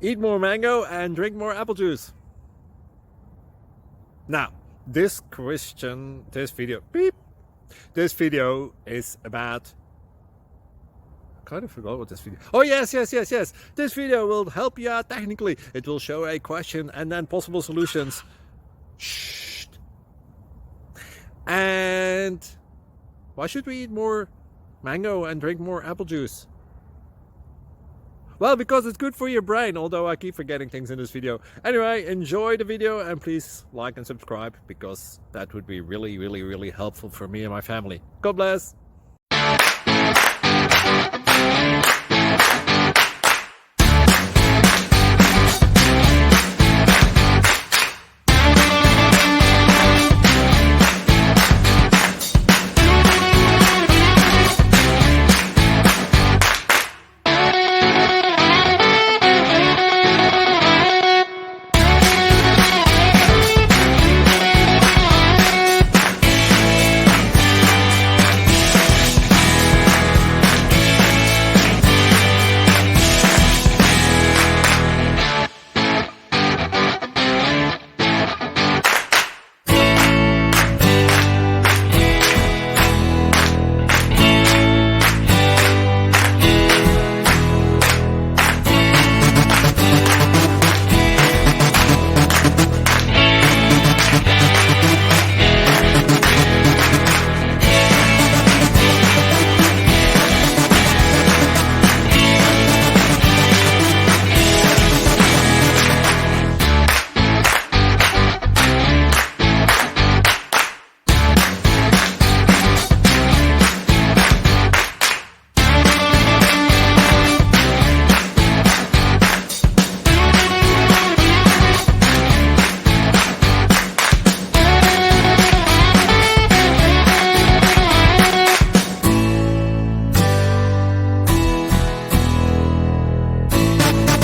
eat more mango and drink more apple juice. Now, this video is about, I kind of forgot what this video. Oh yes. This video will help you out technically. It will show a question and then possible solutions. Shh. And why should we eat more mango and drink more apple juice? Well, because it's good for your brain, although I keep forgetting things in this video. Anyway, enjoy the video and please like and subscribe, because that would be really helpful for me and my family. God bless!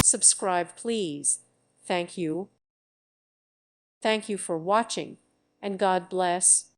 Subscribe, please. Thank you. Thank you for watching, and God bless.